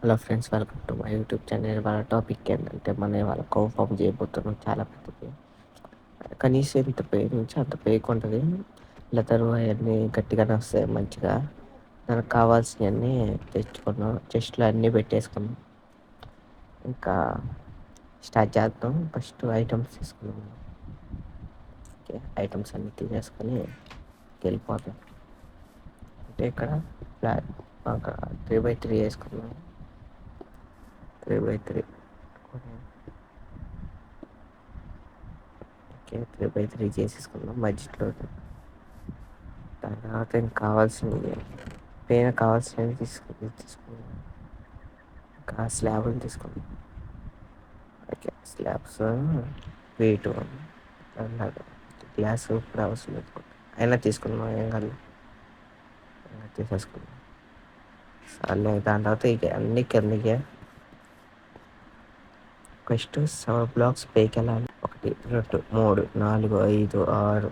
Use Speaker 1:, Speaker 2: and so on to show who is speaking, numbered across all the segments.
Speaker 1: Hello friends, welcome to my YouTube channel. వాళ్ళ topic ఏంటంటే మన వాళ్ళ కౌ ఫామ్ చేయబోతున్నాం. చాలా పెద్దది, కనీసం ఇంత పేరు నుంచి అంత పేక్ ఉంటుంది. లెదరు అవన్నీ గట్టిగానే వస్తాయి మంచిగా. మనకు కావాల్సినవన్నీ తెచ్చుకున్నాం, చెస్ట్లో అన్నీ పెట్టేసుకున్నాం. ఇంకా స్టార్ట్ చేద్దాం. ఫస్ట్ ఐటమ్స్ తీసుకున్నాం. ఓకే, ఐటమ్స్ అన్నీ తీసేసుకొని వెళ్ళిపోతాం. అంటే ఇక్కడ ఫ్లాట్ ఒక 3x3 వేసుకున్నాం. 3x3 ఓకే, 3x3 చేసేసుకున్నాం మధ్యలో. తర్వాత ఇంకా కావాల్సినవి పైన కావాల్సినవి తీసుకున్నాం. ఇంకా స్లాబ్ని తీసుకున్నాం. ఓకే, స్లాబ్స్ వెయిట్ గ్లాస్ ఇప్పుడు అవసరం లేదు, అయినా తీసుకున్నాం. ఏం కాదు, తీసేసుకున్నాం. సర్లే, దాని తర్వాత ఇక అన్ని కిందకే. ఫస్ట్ 7 బ్లాక్స్ పైకి వెళ్ళాలి. 1 2 3 4 5 6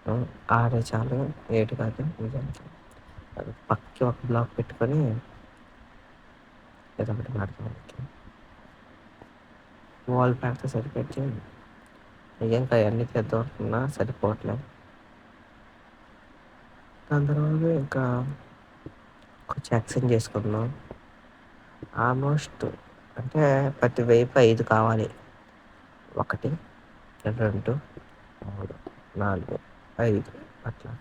Speaker 1: 7 6 చాలు, 7 కాదు. పక్కకి ఒక బ్లాక్ పెట్టుకొని ఏదో ఒకటి పెడతాం. వాల్ పెడితే సరిపెట్టి ఇంకా అవన్నీ తెద్దామనుకున్నా సరిపోవట్లేదు. దాని తర్వాత ఇంకా కొంచెం ఎక్స్చేంజ్ చేసుకుందాం. ఆల్మోస్ట్ అంటే ప్రతి వైపు 5 కావాలి. 1 2 3 4 5 అట్లా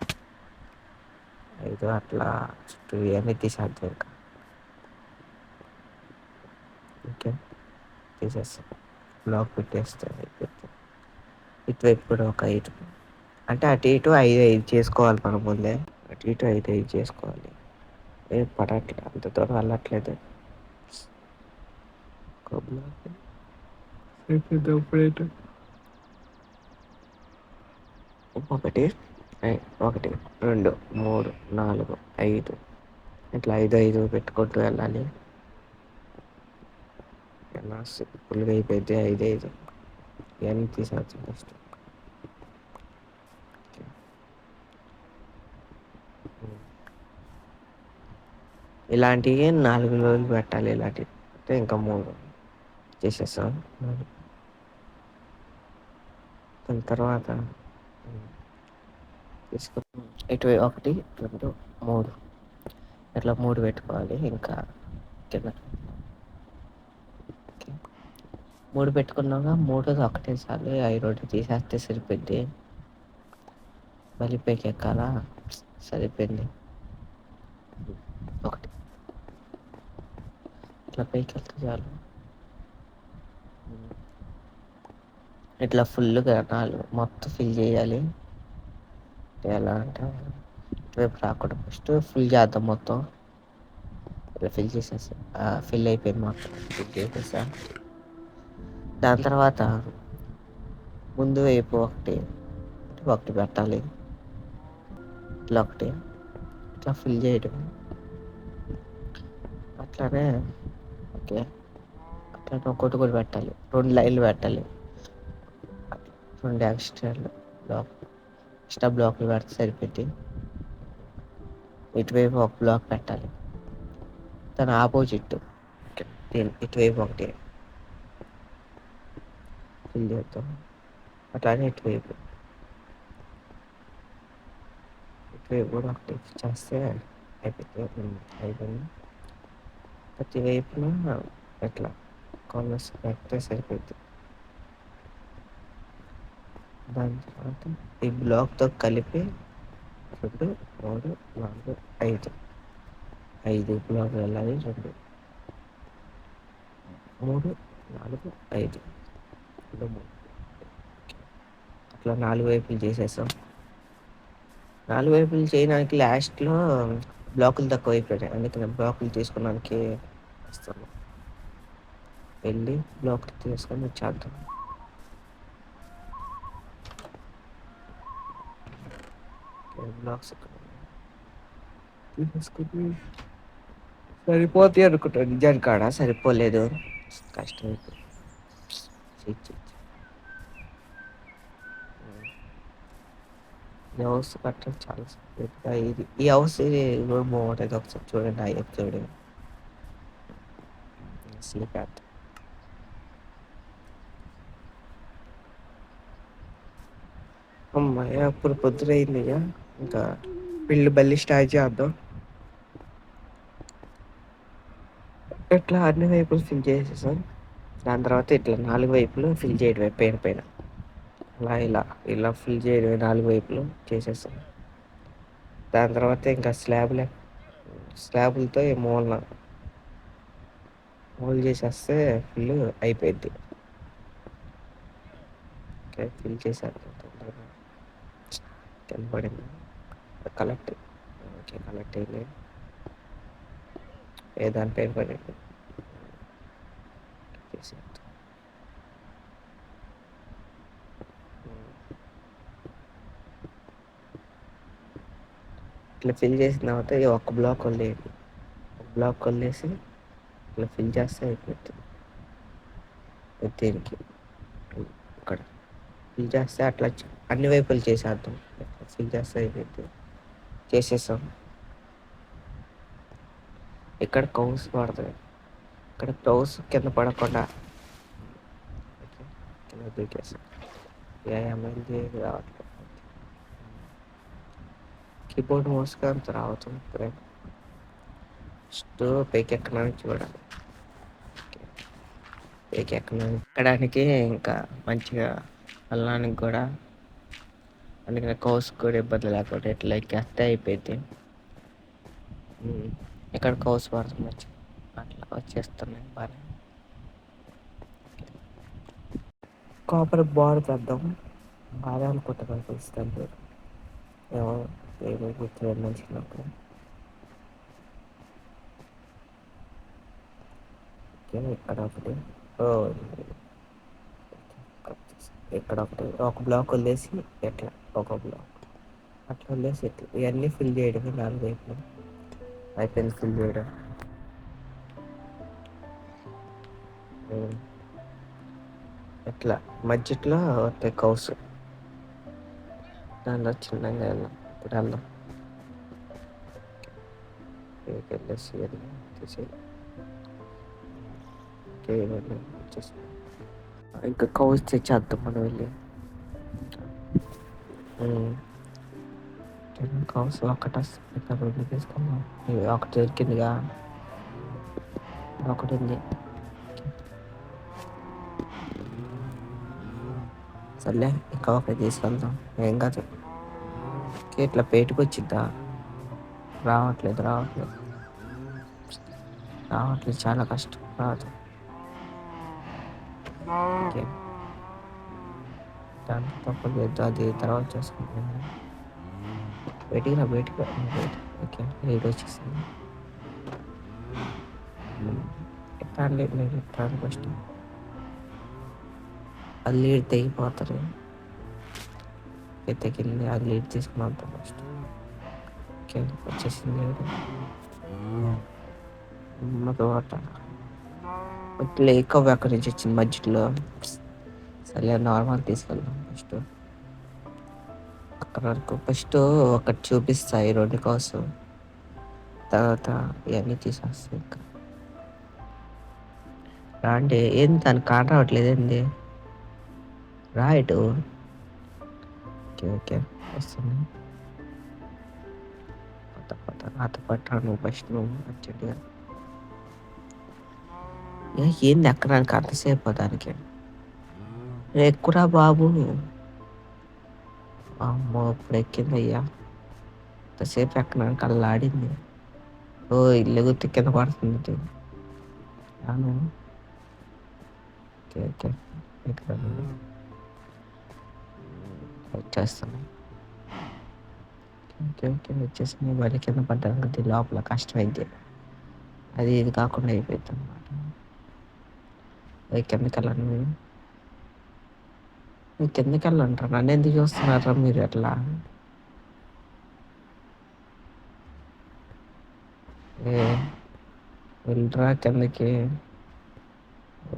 Speaker 1: 5 అట్లా చుట్టూ ఇవన్నీ తీసేద్దాం. ఇంకా ఓకే, తీసేస్తాం. బ్లాక్ పెట్టేస్తే ఇటువైపు కూడా ఒక 5, అంటే అటు ఇటు 5 చేసుకోవాలి. మన ముందే అటు ఇటు 5 చేసుకోవాలి. ఏం పడట్లేదు, అంత దూరం వెళ్ళట్లేదు. ఒక బ్లాక్ ఒకటి 1 2 3 4 5 ఇట్లా 5 పెట్టుకుంటూ వెళ్ళాలి. ఎలా సింపుల్గా అయిపోయింది. 5 ఇవన్నీ తీసేస్తాం ఫస్ట్. ఇలాంటివి 4 రోజులు పెట్టాలి. ఇలాంటివి అంటే ఇంకా 3 చేసేస్తాం. దాని తర్వాత తీసుకుని ఇటు 1 2 3 ఇట్లా 3 పెట్టుకోవాలి. ఇంకా కింద 3 పెట్టుకున్నాక 3 ఒకటేసారి 5 తీసేస్తే సరిపోద్ది. మళ్ళీ పైకి ఎక్కాలా, సరిపోయింది. 1 ఇట్లా పైకి వెళ్తే చాలు. ఇట్లా ఫుల్గా 4 మొత్తం ఫిల్ చేయాలి. ఎలా అంటే ఇటువైపు రాకుండా ఫస్ట్ ఫిల్ చేద్దాం. మొత్తం ఇలా ఫిల్ చేసేసా. ఫిల్ అయిపోయింది, మొత్తం ఫిల్ చేసేసా. దాని తర్వాత ముందు వైపు 1 పెట్టాలి. ఇట్లా 1 ఇట్లా ఫిల్ చేయడం. అట్లానే ఓకే, అట్లానే ఒక్కొక్కటి కూడా పెట్టాలి. 2 లైన్లు పెట్టాలి. 2 ఎక్స్ట్రా బ్లాక్లు పెడితే సరిపెట్టి ఇటువైపు 1 బ్లాక్ పెట్టాలి. దాని ఆపోజిట్ ఇటువైపు 1 ఫిల్ చేద్దాం. అట్లానే ఇటువైపు కూడా 1 చేస్తే అయిపోయింది. ప్రతి వైపున ఎట్లా కార్నర్స్ పెడితే సరిపోద్ది. దాని తర్వాత ఈ బ్లాక్తో కలిపి 2 3 4 5 బ్లాక్లు వెళ్ళాలి. 2 3 4 5 2 3 అట్లా 4 వైపులు చేసేసాం. 4 వైపులు చేయడానికి లాస్ట్లో బ్లాకులు తక్కువ అయిపోయాయి. అందుకని బ్లాకులు తీసుకోవడానికి వస్తాను. వెళ్ళి బ్లాక్ తీసుకొని వచ్చేద్దాం. బ్లాక్స్ తీసుకొని సరిపోతాయి అనుకుంటాను. నిజానికి కాడ సరిపోలేదు, కష్టమైపోయింది. ఈ హౌస్ కట్టడం చాలా ఇది ఈ హౌస్ కూడా బాగుంటుంది. ఒకసారి చూడండి ఆ ఎపిసోడ్. అసలు కాదు. అమ్మాయి అప్పుడు పొద్దునయింది ఇక ఇంకా పిల్లి బల్లి స్టార్ట్ చేద్దాం. ఇట్లా అన్ని వైపులు ఫిల్ చేసేసాం. దాని తర్వాత ఇట్లా 4 వైపులు ఫిల్ చేయడమే పైన పైన ఇలా ఫిల్ చేయడమే 4 వైపులు చేసేసాం. దాని తర్వాత ఇంకా స్లాబులతో మూలు చేసేస్తే ఫుల్ అయిపోయింది. ఫిల్ చేశారు తొందరగా కనపడింది. కలెక్ట్ ఓకే కలెక్ట్ అయింది. దాని పేరు పడింది చేశారు. ఇట్లా ఫిల్ చేసిన తర్వాత ఇక ఒక బ్లాక్ వదిలేయండి. ఒక బ్లాక్ వదిలేసి ఇట్లా ఫిల్ చేస్తే అయిపోతుంది. దీనికి ఇక్కడ ఫిల్ చేస్తే అట్లా అన్ని వైపులు చేసేద్దాం. ఫిల్ చేస్తే అయిపోతుంది. చేసేసాం. ఇక్కడ కౌస్ పడుతుంది. ఇక్కడ కౌస్ కింద పడకుండా కింద దూకేసాం. ఎంఎల్జీ రావట్లేదు. కీబోర్డ్ మోస్గా అంత రావుతుంది. ఇప్పుడే ఫస్ట్ పైకి ఎక్కడానికి చూడాలి. పైకి ఎక్కడానికి ఇంకా మంచిగా వెళ్ళడానికి కూడా అందుకని కౌస్ కూడా ఇబ్బంది లేకుండా ఇట్లా ఎక్కేస్తే అయిపోయింది. ఇక్కడ కౌస్ పడుతుంది అట్లా వచ్చేస్తున్నాయి బాగా. కాపర్ బార్ తెద్దాం. బాగా అనుకుంటున్నాను పిలుస్తాను ఏమో ఏమో గుర్తులేదు మంచిగా. ఇక్కడ ఒకటి ఇక్కడ ఒకటి ఒక బ్లాక్ వదిలేసి ఎట్లా ఒక బ్లాక్ అట్లా వదిలేసి ఎట్లా ఇవన్నీ ఫిల్ చేయడమే 4 వైపులు అయిపోయింది. ఫిల్ చేయడం ఎట్లా మధ్యలో వస్తాయి కౌస్. దానిలో చిన్నగా వెళ్దాం. ఇప్పుడు వెళ్దాం వెళ్ళేసి తీసి వచ్చేసి ఇంకా కౌస్ తెచ్చేద్దాం మనం వెళ్ళి. కౌస్ ఒకటి వస్తుంది తీసుకుందాం. ఒకటి దొరికిందిగా ఒకటి ఉంది. సర్లే ఇంకా ఒకటి తీసుకెళ్దాం. ఏం కాదు. ఇట్లా పేటుకు వచ్చిద్దా? రావట్లేదు చాలా కష్టం. రాదు. ఓకే దాంట్లో తప్పలేదు. అది తర్వాత చేసుకుంటాను. బయటికి ఓకే లీడ్ వచ్చేసింది. ఎత్తాను ఫస్ట్. అది లీడ్ తెగిపోతారు. తెగింది. అది లీడ్ తీసుకున్నాం ఫస్ట్. ఓకే వచ్చేసింది లీడ్. తోట ఇట్లా ఎక్కువ అక్కడి నుంచి వచ్చింది మధ్యలో. సరే నార్మల్ తీసుకెళ్దాం ఫస్ట్. అక్కడ వరకు ఫస్ట్ ఒకటి చూపిస్తాయి 2 కోసం. తర్వాత ఇవన్నీ తీసేస్తాయి. ఇంకా అంటే ఏంది దానికి కాన్ రావట్లేదు. ఏంది రైట్. ఓకే వస్తుంది. నాతో పట్టరా నువ్వు ఫస్ట్. నువ్వు అర్జెంట్గా ఏంది ఎక్కడానికి అంతసేపు దానికి ఎక్కురా బాబు. అమ్మో ఇప్పుడు ఎక్కింది అయ్యా. అంతసేపు ఎక్కడానికి అల్లాడింది. ఇల్లు గుర్తు కింద పడుతుంది. ఓకే వచ్చేస్తాను. ఓకే వచ్చేసి బలి కింద పడ్డానికి లోపల కష్టమైంది. అది ఇది కాకుండా అయిపోయింది అనమాట. కిందకి వెళ్ళంటారు. నన్ను ఎందుకు చూస్తున్నారా మీరు? ఎట్లా వెళ్ళరా కిందకి.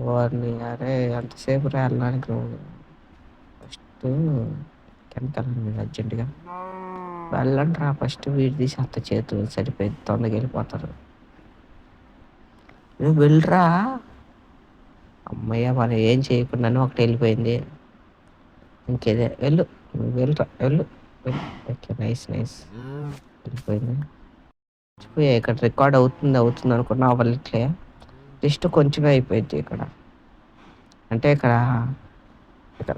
Speaker 1: వారిని అరే అంతసేపు వెళ్ళడానికి నువ్వు ఫస్ట్ కిందకి వెళ్ళండి మీరు అర్జెంటుగా. వెళ్ళండి రా ఫస్ట్. వీడి తీసి అంత చేతులు సరిపోయింది. తొందరగా వెళ్ళిపోతారు. నువ్వు వెళ్ళరా. అమ్మయ్య! మనం ఏం చేయకుండానే ఒకటెళ్ళిపోయింది. ఇంకేదే వెళ్ళు. నువ్వు వెళ్ళురా వెళ్ళు. వెళ్ళు. ఓకే. నైస్. నైస్. వెళ్ళిపోయింది. మర్చిపోయా ఇక్కడ రికార్డ్ అవుతుంది, అవుతుంది అనుకున్నా అవ్వట్లే. జస్ట్ కొంచెమే అయిపోయిద్ది ఇక్కడ. అంటే ఇక్కడ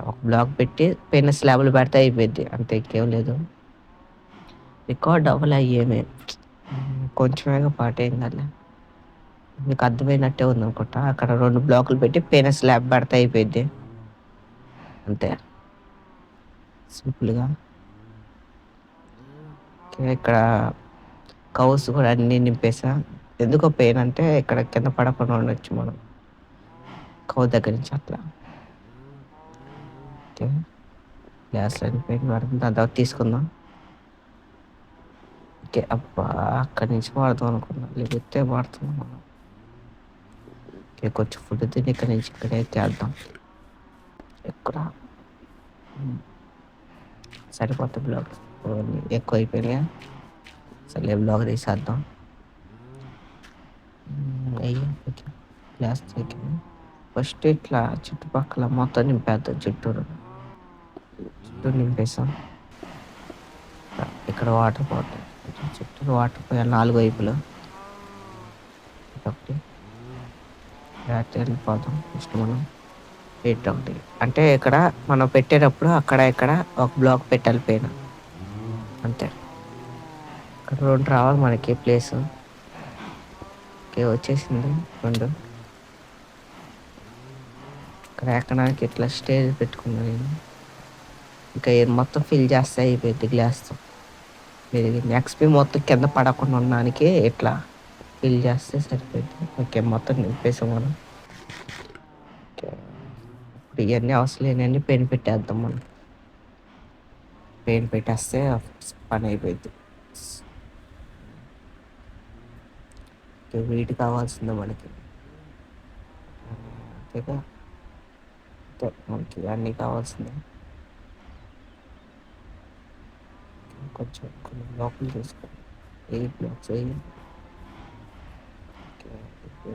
Speaker 1: ఒక బ్లాక్ పెట్టి పైన స్లాబ్‌లు పెడితే అయిపోయిద్ది. అంతే ఇంకేం లేదు. రికార్డ్ అవ్వలే ఏమి. కొంచెమేగా పాటేం కాదులే. మీకు అర్థమైనట్టే ఉందనుకుంటా. అక్కడ 2 బ్లాకులు పెట్టి పైన స్లాబ్ పెడితే అయిపోయిద్ది. అంతే. సింపుల్‌గా. ఓకే. ఇక్కడ కౌస్ కూడా అన్నీ నింపేసా. ఎందుకో పెయిన్ అంటే ఇక్కడ కింద పడకుండా ఉండొచ్చు మనం. కౌ దగ్గర నుంచి అట్లా. ఓకే. గ్లాస్‌లన్నీ పెయిన్ పడుతుంది. దాని తర్వాత తీసుకుందాం. ఓకే. అబ్బా! అక్కడి నుంచి వాడదాం అనుకున్నా. లేకపోతే వాడుతున్నాం మనం. ఓకే. కొంచెం ఫుడ్ తిని ఇక్కడి నుంచి ఇక్కడే చేద్దాం. ఇక్కడ సరిపోతుంది బ్లాక్స్. ఎక్కువైపోయినాయా? సర్లే బ్లాక్ తీసేద్దాం. అయ్యో! ఓకే. గ్లాస్ చెక్కింది. ఫస్ట్ ఇట్లా చుట్టుపక్కల మొత్తం నింపేద్దాం చుట్టూరు. చుట్టూరు నింపేసాం. ఇక్కడ వాటర్ పోతాయి. చుట్టూరు వాటర్ పోయాలి 4 వైపులు. ఒకటి వెళ్ళిపోతాం ఫస్ట్ మనం. ఒకటి అంటే ఇక్కడ మనం పెట్టేటప్పుడు అక్కడ ఇక్కడ ఒక బ్లాక్ పెట్టాలి పైన. అంతే. ఇక్కడ 2 రావాలి మనకి ప్లేస్. ఓకే. వచ్చేసింది 2. ఇక్కడ ఎక్కడానికి ఇట్లా స్టేజ్ పెట్టుకున్నాను నేను. ఇంకా ఇది మొత్తం ఫిల్ చేస్తే అయిపోయింది గ్లాస్‌తో. ఎక్స్‌పీ మొత్తం కింద పడకుండా ఉండడానికి ఇట్లా ఫిల్ చేస్తే సరిపోయింది. ఓకే. మొత్తం నింపేసాం మనం. ఓకే. ఇప్పుడు ఇవన్నీ అవసరం లేనివన్నీ పెయింట్ పెట్టేద్దాం మనం. పెయింట్ పెట్టేస్తే పని అయిపోయింది. ఓకే. వీటి కావాల్సిందే మనకి. అంతేగా. అంతే మనకి అన్నీ కావాల్సిందే. కొంచెం కొన్ని బ్లాకులు తీసుకోండి. 8 బ్లాక్స్ వేయండి. ఓకే. ఓకే.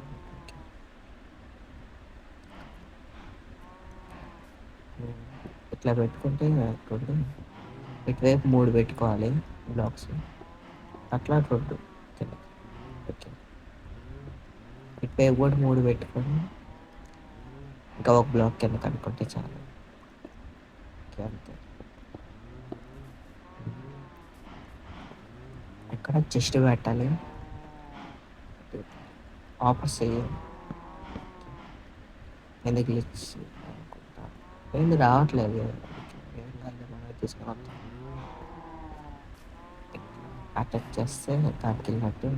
Speaker 1: ఇట్లా పెట్టుకుంటే ఇటువైపు 3 పెట్టుకోవాలి బ్లాక్స్. అట్లా 2 కిందకి. ఓకే. ఇటువైపు కూడా 3 పెట్టుకొని ఇంకా ఒక బ్లాక్ కింద కనుక్కుంటే చాలు. ఓకే. అంతే. ఇక్కడ చెస్ట్ పెట్టాలి. ఆఫర్స్ చేయాలి. ఎందుకు గ్లిచ్ అనుకుంటా. ఏంది రావట్లేదు. ఏం కాదు మనం తీసుకొని వస్తాం. అటాక్ చేస్తే దానికి వెళ్ళినట్టు.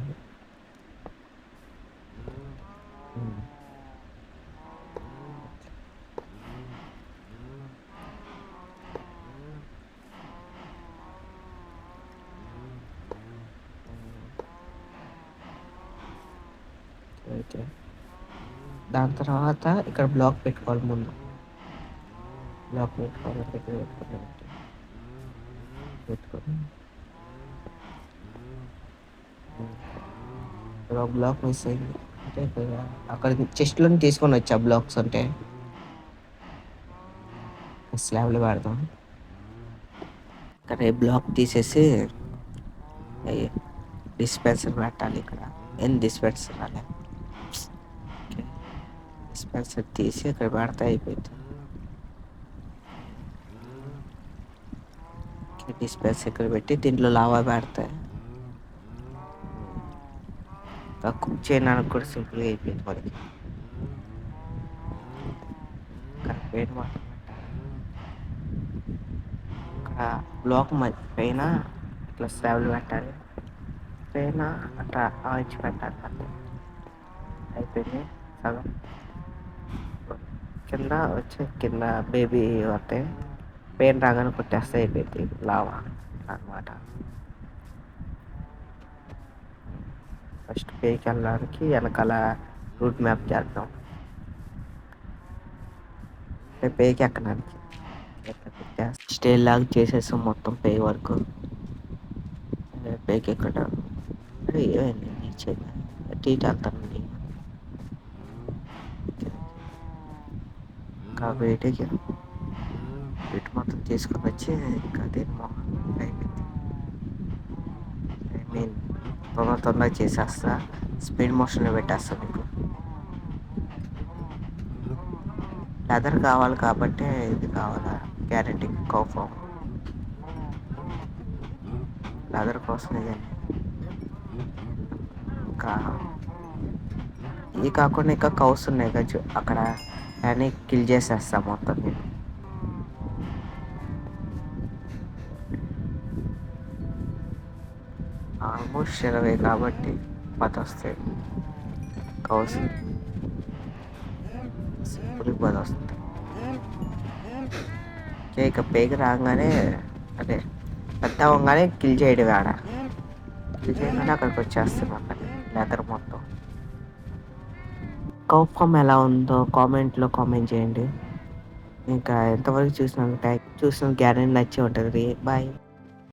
Speaker 1: ఓకే. దాని తర్వాత ఇక్కడ బ్లాక్ పెట్టుకోవాలి ముందు. బ్లాక్ పెట్టుకొని ఒక బ్లాక్ మిస్ అయింది. అంటే అక్కడ చెస్ట్‌లో తీసుకొని వచ్చా బ్లాక్స్ అంటే స్లాబ్‌లో పెడదాం. ఇక్కడ ఈ బ్లాక్ తీసేసి డిస్పెన్సర్ పెట్టాలి ఇక్కడ. ఏం డిస్పెన్సర్ రాలే. ఓకే. డిస్పెన్సర్ తీసి ఇక్కడ పెడితే అయిపోయింది. డిస్పెన్సర్ ఇక్కడ పెట్టి దీంట్లో లావా పెడితే కుక్ చేయడానికి కూడా సింపుల్గా అయిపోయింది మనకి. ఇక్కడ పెయిన్ మాత్రం ఇక్కడ బ్లాక్ పైన ఇట్లా స్లాబ్లు పెట్టాలి. పైన అట్లా ఆయిల్స్ పెట్టాలి. అయిపోయింది సగం. కింద బేబీ వస్తాయి. పెయిన్ రాగానే కొట్టేస్తే అయిపోయింది లావా అన్నమాట. ఫస్ట్ పేకి వెళ్ళడానికి వెనకాల రూట్ మ్యాప్ చేద్దాం. అంటే పేకి ఎక్కడానికి స్టేల్ లాగా చేసేసాం మొత్తం పే వరకు. పేకి ఎక్కడ ఏమైంది టీట్ వెళ్తానండి. ఇంకా వీటికి వీటి మొత్తం తీసుకొని వచ్చి ఇంకా దీని అయిపోయింది. ఐ మీన్ తొందరగా చేసేస్తా, స్పీడ్ మోషన్లో పెట్టేస్తా. మీకు లెదర్ కావాలి కాబట్టి ఇది కావాలా, గ్యారెంటీ కౌఫామ్ లెదర్ కోసం ఇదండి. ఇంకా ఇవి కాకుండా ఇంకా కౌస్ ఉన్నాయి కదా అక్కడ, అన్నీ కిల్ చేసేస్తా మొత్తం నేను. ఆల్మోస్ట్ 20 కాబట్టి 10 వస్తాయి కౌస్, సింపుల్ 10 వస్తాయి. ఇక పేకి రాగానే అదే పెద్ద అవ్వగానే కిల్ చేయడం, ఆడ కిల్ చేయగానే అక్కడికి వచ్చేస్తాను అక్కడ లెదర్ మొత్తం. కౌఫామ్ ఎలా ఉందో కామెంట్లో కామెంట్ చేయండి. ఇంకా ఎంతవరకు చూసినందుకు చూసిన గ్యారెంటీ నచ్చే ఉంటుంది. బాయ్.